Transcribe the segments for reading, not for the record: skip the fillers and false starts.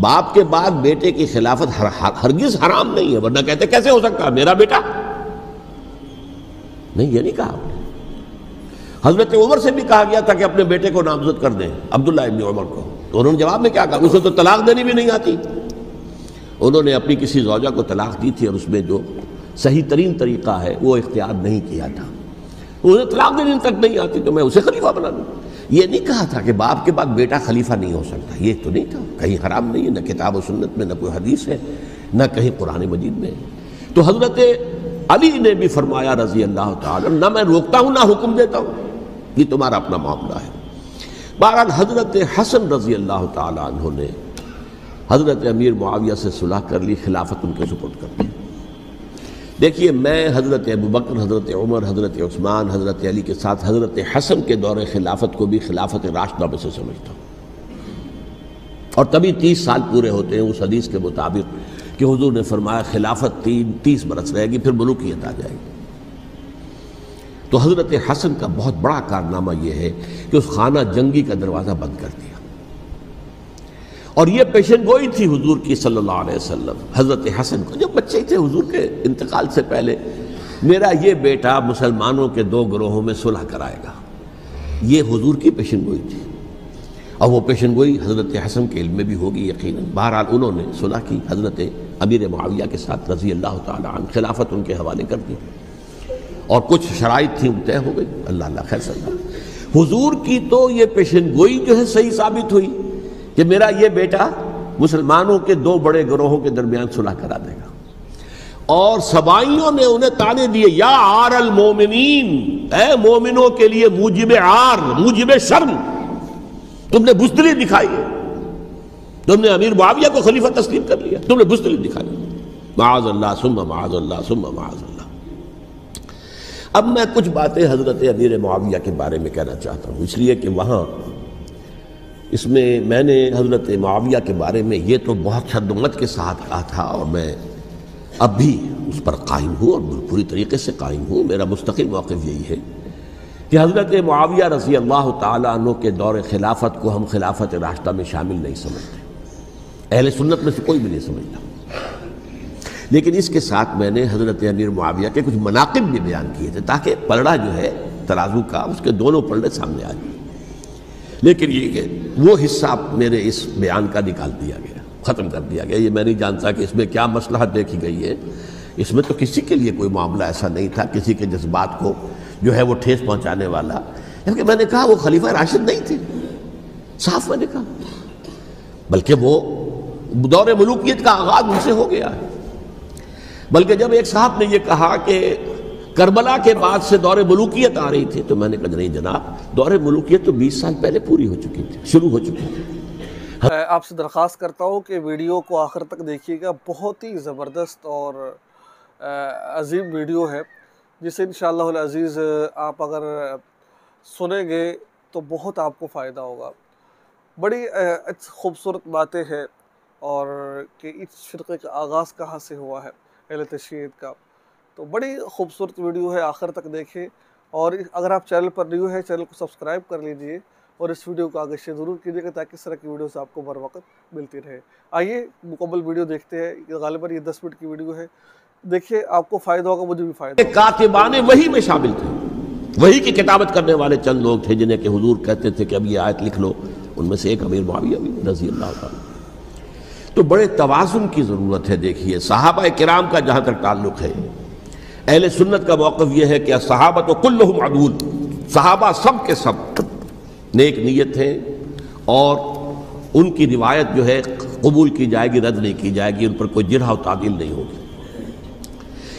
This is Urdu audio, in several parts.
باپ کے بعد بیٹے کی خلافت ہرگز حرام نہیں ہے، ورنہ کہتے کیسے ہو سکتا ہے میرا بیٹا؟ نہیں، یہ نہیں کہا آپ نے۔ حضرت عمر سے بھی کہا گیا تھا کہ اپنے بیٹے کو نامزد کر دیں، عبداللہ ابن عمر کو، تو انہوں نے جواب میں کیا کہا؟ اسے تو طلاق دینی بھی نہیں آتی۔ انہوں نے اپنی کسی زوجہ کو طلاق دی تھی اور اس میں جو صحیح ترین طریقہ ہے وہ اختیار نہیں کیا تھا، انہیں طلاق دینے تک نہیں آتی تو میں اسے خلیفہ بنا دوں۔ یہ نہیں کہا تھا کہ باپ کے بعد بیٹا خلیفہ نہیں ہو سکتا، یہ تو نہیں تھا، کہیں حرام نہیں ہے، نہ کتاب و سنت میں، نہ کوئی حدیث ہے، نہ کہیں قرآن مجید میں۔ تو حضرت علی نے بھی فرمایا رضی اللہ تعالی، نہ میں روکتا ہوں نہ حکم دیتا ہوں، یہ تمہارا اپنا معاملہ ہے۔ بہرحال حضرت حسن رضی اللہ تعالی عنہ نے حضرت امیر معاویہ سے صلح کر لی، خلافت ان کے سپرد کر دی۔ دیکھیے، میں حضرت ابوبکر، حضرت عمر، حضرت عثمان، حضرت علی کے ساتھ حضرت حسن کے دور خلافت کو بھی خلافت راشدہ میں سے سمجھتا ہوں، اور تبھی 30 سال پورے ہوتے ہیں اس حدیث کے مطابق کہ حضور نے فرمایا خلافت 30 برس رہے گی، پھر ملوکیت آ جائے گی۔ تو حضرت حسن کا بہت بڑا کارنامہ یہ ہے کہ اس خانہ جنگی کا دروازہ بند کر دیا، اور یہ پیشن گوئی تھی حضور کی صلی اللہ علیہ وسلم حضرت حسن کو، جب بچے تھے حضور کے انتقال سے پہلے، میرا یہ بیٹا مسلمانوں کے 2 گروہوں میں صلح کرائے گا، یہ حضور کی پیشن گوئی تھی، اور وہ پیشن گوئی حضرت حسن کے علم میں بھی ہوگی یقیناً۔ بہرحال انہوں نے صلح کی حضرت امیر معاویہ کے ساتھ رضی اللہ تعالی عنہ، خلافت ان کے حوالے کر دی، اور کچھ شرائط تھیں طے ہو گئی، اللہ خیر صلی اللہ۔ حضور کی تو یہ پیشن گوئی جو ہے صحیح ثابت ہوئی کہ میرا یہ بیٹا مسلمانوں کے 2 بڑے گروہوں کے درمیان صلح کرا دے گا، اور سبائیوں نے انہیں تانے دیے، یا عار المومنین، اے مومنوں کے لیے موجب عار، موجب شرم، تم نے بزدلی دکھائی ہے، تم نے امیر معاویہ کو خلیفہ تسلیم کر لیا، تم نے بزدلی دکھائی، معاذ اللہ ثم معاذ اللہ ثم معاذ اللہ۔ اب میں کچھ باتیں حضرت امیر معاویہ کے بارے میں کہنا چاہتا ہوں، اس لیے کہ وہاں اس میں نے حضرت معاویہ کے بارے میں یہ تو بہت شدت کے ساتھ کہا تھا، اور میں اب بھی اس پر قائم ہوں اور پوری طریقے سے قائم ہوں۔ میرا مستقل موقف یہی ہے کہ حضرت معاویہ رضی اللہ تعالیٰ عنہ کے دور خلافت کو ہم خلافت راشدہ میں شامل نہیں سمجھتے، اہل سنت میں سے کوئی بھی نہیں سمجھتا، لیکن اس کے ساتھ میں نے حضرت امیر معاویہ کے کچھ مناقب بھی بیان کیے تھے تاکہ پلڑا جو ہے ترازو کا، اس کے دونوں پلڑے سامنے آ جائیں۔ لیکن یہ کہ وہ حصہ میرے اس بیان کا نکال دیا گیا، ختم کر دیا گیا، یہ میں نہیں جانتا کہ اس میں کیا مصلحت دیکھی گئی ہے۔ اس میں تو کسی کے لیے کوئی معاملہ ایسا نہیں تھا، کسی کے جذبات کو جو ہے وہ ٹھیس پہنچانے والا، کیونکہ میں نے کہا وہ خلیفہ راشد نہیں تھے، صاف میں نے کہا، بلکہ وہ دور ملوکیت کا آغاز ان سے ہو گیا ہے۔ بلکہ جب ایک صاحب نے یہ کہا کہ کربلا کے بعد سے دور ملوکیت آ رہی تھی، تو میں نے کہا نہیں جناب، دور ملوکیت تو 20 سال پہلے پوری ہو چکی تھی، شروع ہو چکی تھی۔ آپ سے درخواست کرتا ہوں کہ ویڈیو کو آخر تک دیکھیے گا، بہت ہی زبردست اور عظیم ویڈیو ہے، جسے انشاءاللہ العزیز آپ اگر سنیں گے تو بہت آپ کو فائدہ ہوگا۔ بڑی خوبصورت باتیں ہیں، اور کہ اس فرقے کا آغاز کہاں سے ہوا ہے، اہل تشیعیت کا، تو بڑی خوبصورت ویڈیو ہے، آخر تک دیکھیں۔ اور اگر آپ چینل پر نیو ہے، چینل کو سبسکرائب کر لیجئے، اور اس ویڈیو کو آگے شیئر ضرور کیجیے گا تاکہ اس طرح کی ویڈیوز آپ کو بر وقت ملتی رہے۔ آئیے مکمل ویڈیو دیکھتے ہیں، غالباً یہ 10 منٹ کی ویڈیو ہے، دیکھیے آپ کو فائدہ ہوگا، مجھے بھی فائدہ ہوگا۔ کاتبان وحی میں شامل تھے، وحی کی کتابت کرنے والے چند لوگ تھے جنہیں کہ حضور کہتے تھے کہ اب یہ آیت لکھ لو، ان میں سے ایک امیر معاویہ بھی رضی اللہ تعالیٰ۔ تو بڑے توازن کی ضرورت ہے۔ دیکھیے صحابہ کرام کا جہاں تک تعلق ہے، اہل سنت کا موقف یہ ہے کہ صحابہ کلہم عدول، صحابہ سب کے سب نیک نیت ہیں، اور ان کی روایت جو ہے قبول کی جائے گی، رد نہیں کی جائے گی، ان پر کوئی جرح و تعدیل نہیں ہوگی،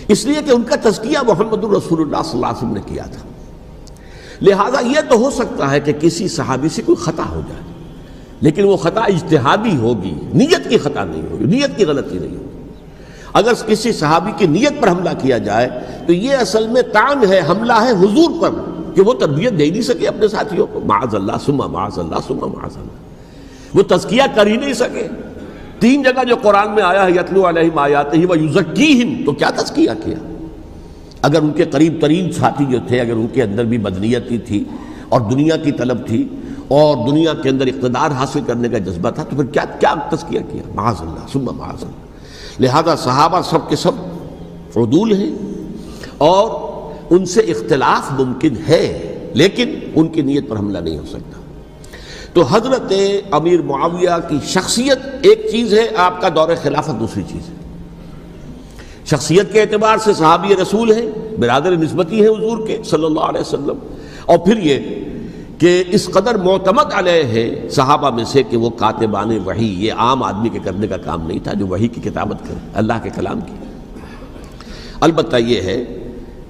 اس لیے کہ ان کا تزکیہ محمد الرسول اللہ صلی اللہ علیہ وسلم نے کیا تھا۔ لہٰذا یہ تو ہو سکتا ہے کہ کسی صحابی سے کوئی خطا ہو جائے، لیکن وہ خطا اجتہادی ہوگی، نیت کی خطا نہیں ہوگی، نیت کی غلطی نہیں ہوگی۔ اگر کسی صحابی کی نیت پر حملہ کیا جائے تو یہ اصل میں طعن ہے، حملہ ہے حضور پر کہ وہ تربیت دے نہیں سکے اپنے ساتھیوں کو، معاذ اللہ ثم معاذ اللہ ثم معاذ اللہ، وہ تزکیہ کر ہی نہیں سکے۔ 3 جگہ جو قرآن میں آیا ہے یتلو علیہم آیاتہ ویزکیہم، تو کیا تزکیہ کیا؟ اگر ان کے قریب ترین ساتھی جو تھے، اگر ان کے اندر بھی بدنیتی تھی اور دنیا کی طلب تھی، اور دنیا کے اندر اقتدار حاصل کرنے کا جذبہ تھا، تو پھر کیا کیا تزکیہ کیا؟ معاذ اللہ ثم معاذ اللہ۔ لہذا صحابہ سب کے سب عدول ہیں اور ان سے اختلاف ممکن ہے، لیکن ان کی نیت پر حملہ نہیں ہو سکتا۔ تو حضرت امیر معاویہ کی شخصیت ایک چیز ہے، آپ کا دور خلافت دوسری چیز ہے۔ شخصیت کے اعتبار سے صحابی رسول ہیں، برادر نسبتی ہیں حضور کے صلی اللہ علیہ وسلم، اور پھر یہ کہ اس قدر معتمد علیہ ہے صحابہ میں سے کہ وہ کاتبان وحی، یہ عام آدمی کے کرنے کا کام نہیں تھا جو وحی کی کتابت کرے، اللہ کے کلام کی۔ البتہ یہ ہے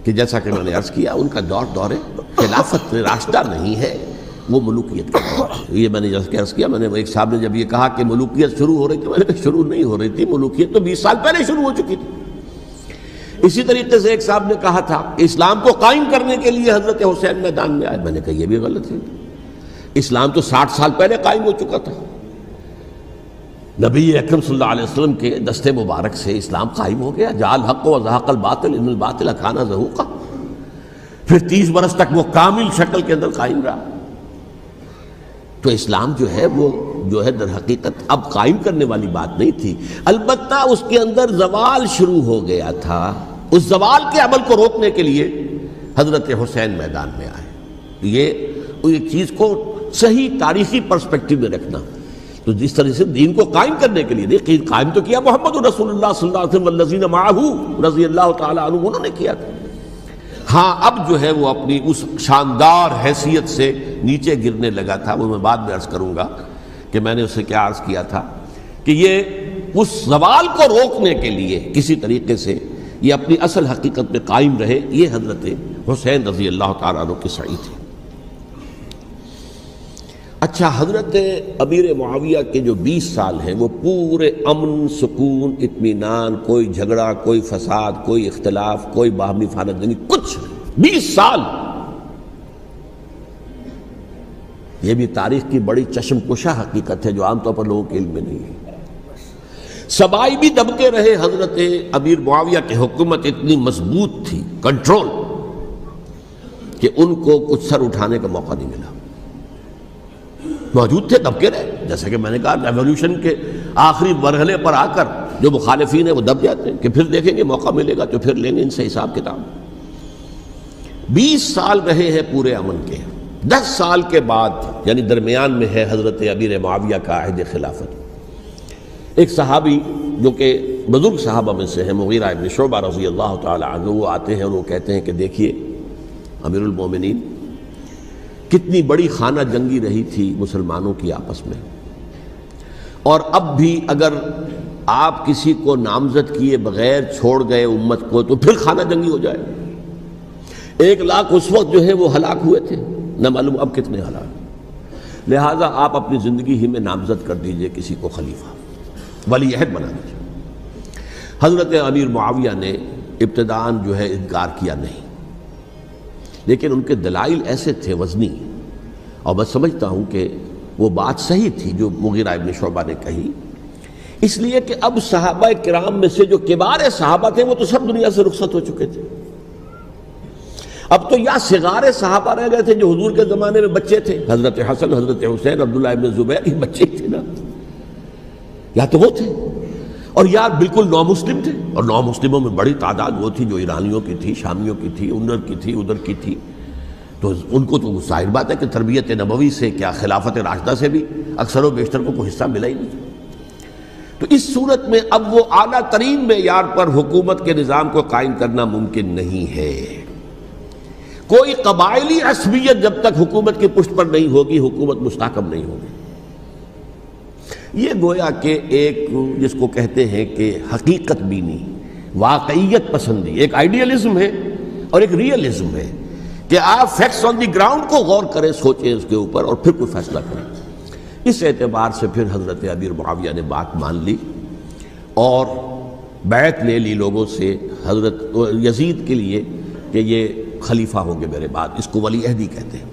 کہ جیسا کہ میں نے عرض کیا، ان کا دور خلافت راشدہ نہیں ہے، وہ ملوکیت کا دور ہے۔ یہ میں نے جیسا کہ عرض کیا، میں نے ایک صاحب نے جب یہ کہا کہ ملوکیت شروع ہو رہی تھی، میں نے کہا شروع نہیں ہو رہی تھی، ملوکیت تو 20 سال پہلے شروع ہو چکی تھی۔ اسی طریقے سے ایک صاحب نے کہا تھا کہ اسلام کو قائم کرنے کے لیے حضرت حسین میدان میں آئے، میں نے کہا یہ بھی غلط ہے، اسلام تو 60 سال پہلے قائم ہو چکا تھا، نبی اکرم صلی اللہ علیہ وسلم کے دستے مبارک سے اسلام قائم ہو گیا، جاء الحق وزهق الباطل ان الباطل کان زہوقا، پھر 30 برس تک وہ کامل شکل کے اندر قائم رہا۔ تو اسلام جو ہے وہ جو ہے در حقیقت اب قائم کرنے والی بات نہیں تھی، البتہ اس کے اندر زوال شروع ہو گیا تھا، اس زوال کے عمل کو روکنے کے لیے حضرت حسین میدان میں آئے۔ یہ ایک چیز کو صحیح تاریخی پرسپیکٹو میں رکھنا، تو جس طرح سے دین کو قائم کرنے کے لیے دیکھیں، قائم تو کیا محمد رسول اللہ صلی اللہ علیہ وسلم والذین معہ رضی اللہ تعالی عنہ، انہوں نے کیا تھا۔ ہاں اب جو ہے وہ اپنی اس شاندار حیثیت سے نیچے گرنے لگا تھا، وہ میں بعد میں عرض کروں گا کہ میں نے اسے کیا عرض کیا تھا کہ یہ اس زوال کو روکنے کے لیے کسی طریقے سے یہ اپنی اصل حقیقت میں قائم رہے، یہ حضرت حسین رضی اللہ تعالیٰ عنہ کی سعی تھی۔ اچھا، حضرت امیر معاویہ کے جو 20 سال ہیں وہ پورے امن، سکون، اطمینان، کوئی جھگڑا، کوئی فساد، کوئی اختلاف، کوئی باہمی فانت جنگی، کچھ نہیں، 20 سال۔ یہ بھی تاریخ کی بڑی چشم کشا حقیقت ہے جو عام طور پر لوگوں کے علم میں نہیں ہے۔ سبائی بھی دبکے رہے، حضرت امیر معاویہ کی حکومت اتنی مضبوط تھی، کنٹرول، کہ ان کو کچھ سر اٹھانے کا موقع نہیں ملا۔ موجود تھے، دبکے رہے، جیسا کہ میں نے کہا ریولوشن کے آخری مرحلے پر آ کر جو مخالفین ہیں وہ دب جاتے ہیں کہ پھر دیکھیں گے موقع ملے گا تو پھر لیں گے ان سے حساب کتاب۔ 20 سال رہے ہیں پورے امن کے، 10 سال کے بعد یعنی درمیان میں ہے حضرت امیر معاویہ کا عہد خلافت۔ ایک صحابی جو کہ بزرگ صحابہ میں سے ہیں، مغیرہ ابن شعبہ رضی اللہ تعالی عنہ، وہ آتے ہیں اور وہ کہتے ہیں کہ دیکھیے امیر المومنین، کتنی بڑی خانہ جنگی رہی تھی مسلمانوں کی آپس میں، اور اب بھی اگر آپ کسی کو نامزد کیے بغیر چھوڑ گئے امت کو تو پھر خانہ جنگی ہو جائے۔ 1 لاکھ اس وقت جو ہے وہ ہلاک ہوئے تھے، نہ معلوم اب کتنے ہلاک۔ لہٰذا آپ اپنی زندگی ہی میں نامزد کر دیجئے کسی کو خلیفہ، ولی عہد بنا دیجئے۔ حضرت امیر معاویہ نے ابتداءً جو ہے انکار کیا نہیں، لیکن ان کے دلائل ایسے تھے وزنی، اور میں سمجھتا ہوں کہ وہ بات صحیح تھی جو مغیرہ ابن شعبہ نے کہی، اس لیے کہ اب صحابہ کرام میں سے جو کبار صحابہ تھے وہ تو سب دنیا سے رخصت ہو چکے تھے۔ اب تو یا صغار صحابہ رہ گئے تھے جو حضور کے زمانے میں بچے تھے، حضرت حسن، حضرت حسین، عبداللہ ابن زبیر، یہ بچے ہی تھے نا، یا تو وہ تھے، اور یا بالکل نو مسلم تھے، اور نو مسلموں میں بڑی تعداد وہ تھی جو ایرانیوں کی تھی، شامیوں کی تھی، ادھر کی تھی، ادھر کی تھی، تو ان کو تو ظاہر بات ہے کہ تربیت نبوی سے کیا خلافت راشدہ سے بھی اکثر و بیشتر کو کوئی حصہ ملا ہی نہیں۔ تو اس صورت میں اب وہ اعلیٰ ترین معیار پر حکومت کے نظام کو قائم کرنا ممکن نہیں ہے۔ کوئی قبائلی عصبیت جب تک حکومت کی پشت پر نہیں ہوگی، حکومت مستحکم نہیں ہوگی۔ یہ گویا کہ ایک جس کو کہتے ہیں کہ حقیقت بینی، واقعیت پسندی، ایک آئیڈیلزم ہے اور ایک ریئلزم ہے کہ آپ فیکٹس آن دی گراؤنڈ کو غور کریں، سوچیں اس کے اوپر اور پھر کوئی فیصلہ کریں۔ اس اعتبار سے پھر حضرت امیر معاویہ نے بات مان لی اور بیعت لے لی لوگوں سے حضرت یزید کے لیے کہ یہ خلیفہ ہوں گے میرے بعد، اس کو ولی عہدی کہتے ہیں۔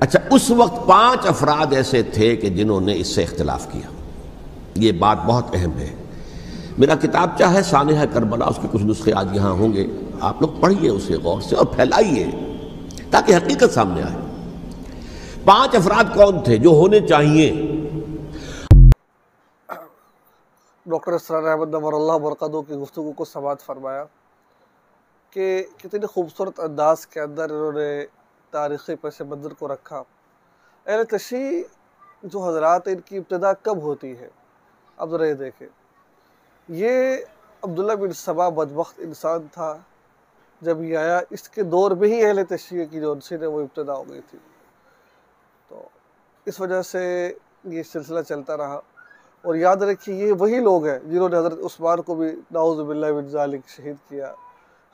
اچھا، اس وقت 5 افراد ایسے تھے کہ جنہوں نے اس سے اختلاف کیا، یہ بات بہت اہم ہے۔ میرا کتابچہ ہے سانحہ کربلا، اس کے کچھ نسخے آج یہاں ہوں گے، آپ لوگ پڑھیے اسے غور سے اور پھیلائیے تاکہ حقیقت سامنے آئے۔ 5 افراد کون تھے جو ہونے چاہیے؟ ڈاکٹر اسرار احمد نور اللہ برکاتہ کی گفتگو کو سماعت فرمایا کہ کتنے خوبصورت انداز کے اندر انہوں نے تاریخی پس منظر کو رکھا۔ اہل تشیع جو حضرات ان کی ابتدا کب ہوتی ہے؟ اب ذرا یہ دیکھیں، یہ عبداللہ بن سبا بدبخت انسان تھا، جب یہ آیا اس کے دور میں ہی اہل تشیع کی جو انسی نے وہ ابتدا ہو گئی تھی، تو اس وجہ سے یہ سلسلہ چلتا رہا۔ اور یاد رکھیے یہ وہی لوگ ہیں جنہوں نے حضرت عثمان کو بھی نعوذ باللہ من ذالک شہید کیا،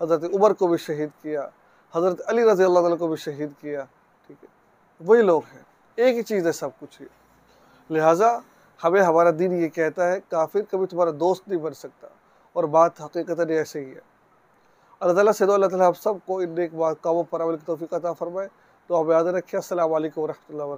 حضرت عمر کو بھی شہید کیا، حضرت علی رضی اللہ عنہ کو بھی شہید کیا، ٹھیک ہے، وہی لوگ ہیں، ایک ہی چیز ہے سب کچھ ہی۔ لہٰذا ہمیں ہمارا دین یہ کہتا ہے کافر کبھی تمہارا دوست نہیں بن سکتا، اور بات حقیقتاً ایسے ہی ہے۔ اللہ تعالیٰ سے دعا اللہ تعالیٰ ہم سب کو ان نیک کاموں پر عمل کی توفیق عطا فرمائے۔ تو ہمیں یاد رکھیں۔ السلام علیکم ورحمۃ اللہ وبرکاتہ۔